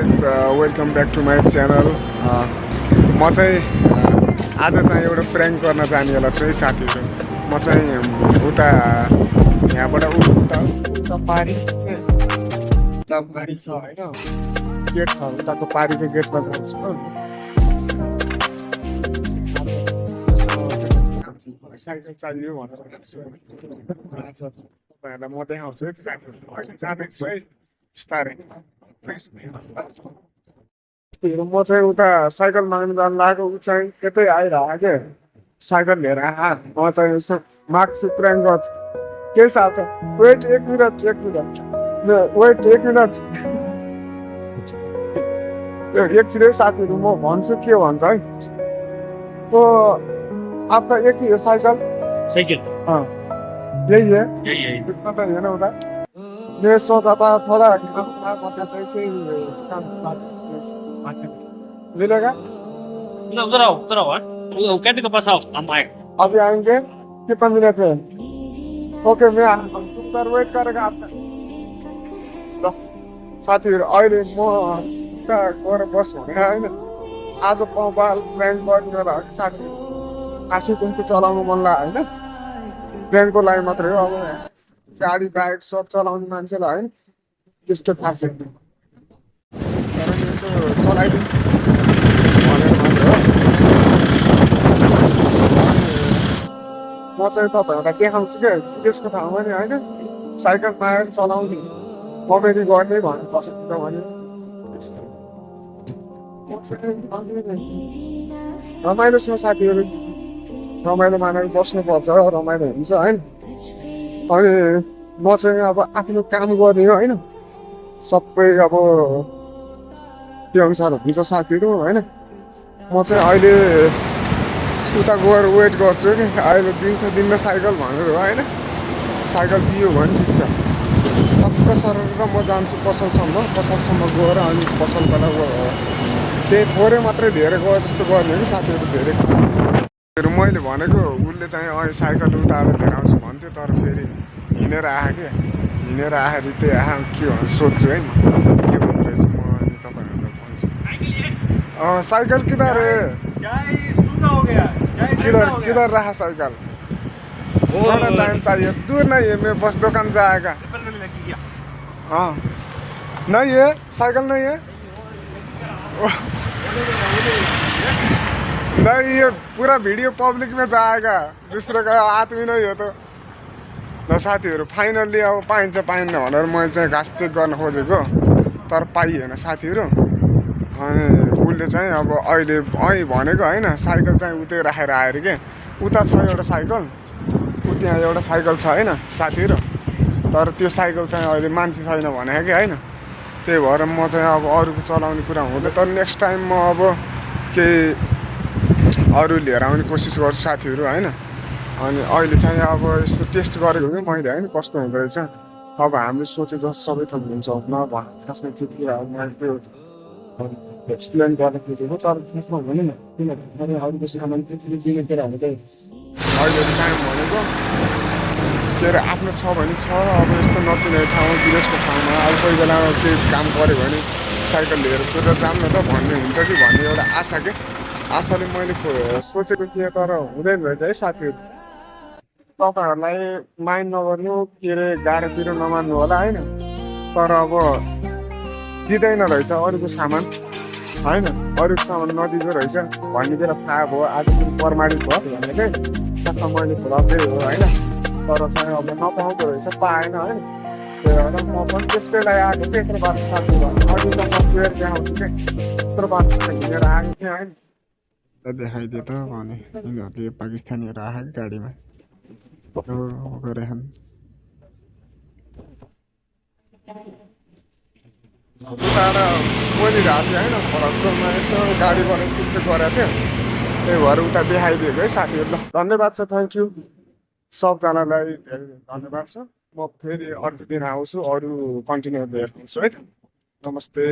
Guys welcome back to my channel. म चाहिँ आज चाहिँ एउटा प्र्याङ्क गर्न जानेवाला छु है साथीहरू। म चाहिँ उता यहाँबाट उता पारी उता पारी छ होइन, गेट छ उताको पारीको गेटमा जान्छु हो। साइकल चाहियो भनेर आज तपाईँहरूलाई म देखाउँछु है साथीहरू। अहिले जाँदैछु है बिस्तारै। म चाहिँ उता साइकल माग्नु जानु लागेको, ऊ चाहिँ यतै आइरहेको के साइकल लिएर म चाहिँ यसो माग्छु प्र्याङ्क गर्छु। के साथ छ? वेट एक मिनट वेट एक मिनट एकछिन है साथीहरू, म भन्छु के भन्छ है। तो आपका एक ही है साइकिल? साइकिल हाँ यही है। यही इसका तो है ना उधर। मैं सोचा था थोड़ा काम था, मतलब ऐसे ही काम था। मिलेगा? उधर आओ वो कैंटीन के पास आओ, हम आए। अभी आएंगे कितना मिनट में? ओके मैं उधर वेट करेगा आपका। ल साथीहरू अहिले म उता गएर बस भने होइन, आज पाउपाल प्र्याङ्क गर्ने होला है साथीहरू। आशी कुन्छु चलाउनु मन लाग्यो होइन, प्र्याङ्कको लागि मात्रै हो। अब गाडी बाइक सब चलाउने मान्छेलाई होइन त्यस्तो थाहा छैन, तर यसो चलाइदिउँ भनेर मात्रै हो। म चाहिँ तपाईँहरूलाई देखाउँछु क्या त्यसको ठाउँमा नि होइन, साइकल मागेर चलाउने कमेडी गर्ने भन्नु बसेको भने रमाइलो छ साथीहरू। रमाइलो मानेर बस्नुपर्छ, रमाइलो हुन्छ होइन। अनि म चाहिँ अब आफ्नो काम गर्ने हो होइन, सबै अब त्यो अनुसार हुन्छ साथीहरू होइन। म चाहिँ अहिले उता गएर वेट गर्छु कि अहिले दिन्न साइकल भनेर हो होइन। साइकल दियो भने ठिक छ, टक्क सरेर म जान्छु पसलसम्म गएर अनि पसलबाट त्यही थोरै मात्रै धेरै गयो जस्तो गर्ने कि साथीहरू, धेरै खास। मैले भनेको उसले चाहिँ अहिले साइकल उताबाट लिएर आउँछु भन्थ्यो, तर फेरि हिँडेर आयो क्या। हिँडेर आएर त्यही आयो के भन्छ सोध्छु है म के भन्नु रहेछ। म अनि तपाईँहरूलाई भन्छु। साइकल किधर है? किधर रहा साइकल? थोड़ा टाइम चाहिए, दूर नहीं है, मैं बस दुकान जाएगा। हाँ नहीं है साइकिल नहीं है। नहीं ये पूरा वीडियो पब्लिक में जाएगा, दूसरे का आदमी नहीं हो तो। ल साथीहरू फाइनल्ली अब पाइन्छ पाइन्न भनेर मैले चाहिँ घाँस चेक गर्न खोजेको, तर पाइएन साथीहरू। अनि उसले चाहिँ अब अहिले भनेको होइन साइकल चाहिँ उतै राखेर आयो अरे के। उता छ एउटा साइकल, त्यहाँ एउटा साइकल छ होइन साथीहरू, तर त्यो साइकल चाहिँ अहिले मान्छे छैन भनेको कि होइन। त्यही भएर म चाहिँ अब अरूको चलाउने कुरा हुँदैन, तर नेक्स्ट टाइम म अब केही अरू लिएर आउने कोसिस गर्छु साथीहरू होइन। अनि अहिले चाहिँ अब यस्तो टेस्ट गरेको कि मैले होइन कस्तो हुँदो रहेछ। अब हामीले सोचे जस्तो सबै थोक हुन्छ नभने खासमा त्यो कुरा मैले त्यो एक्सप्लेन गर्न खोजेको, तर खासमा भने किनभने अरूको सामान त्यति किनेर हामी चाहिँ अहिले टाइम भनेको के अरे आफ्नो छ भने छ। अब यस्तो नचिनेको ठाउँमा विदेशको ठाउँमा अब कोही बेला केही काम गऱ्यो भने साइकल लिएर कुदेर जाऊँ न त भन्ने हुन्छ कि भन्ने एउटा आशा के। आशाले मैले सोचेको थिएँ, तर हुँदैन रहेछ है साथीहरू। तपाईँहरूलाई माइन्ड नगर्नु, के अरे गाह्रो पिरो नमान्नु होला होइन, तर अब दिँदैन रहेछ अरूको सामान होइन, अरूको सामान नदिँदो रहेछ भन्ने बेला थाहा भयो। आज पनि प्रमाणित भयो भनेकै खासमा मैले भुलाउँदै हो होइन, तर चाहिँ अब नपाउँदो रहेछ, पाएन है। त्यही भएर म पनि त्यसकै लागि आएको थिएँ यत्रो बाटो साथीहरू। अघि त म गएर देखाउँछु कि यत्रो बाटो हिँडेर आएको थिएँ होइन। देखाइदियो त भने यिनीहरूले पाकिस्तानीहरू आएको गाडीमा गरे उताएर बोलिरहेको थिएँ होइन, फरकमा यसो गाडीबाट यसो गरेको थियो। त्यही भएर उता देखाइदिएको है साथीहरू। ल धन्यवाद छ, थ्याङ्क यू सबजनालाई धेरै धन्यवाद छ। म फेरि अर्को दिन आउँछु, अरू कन्टिन्यू देखाउँछु है त। नमस्ते।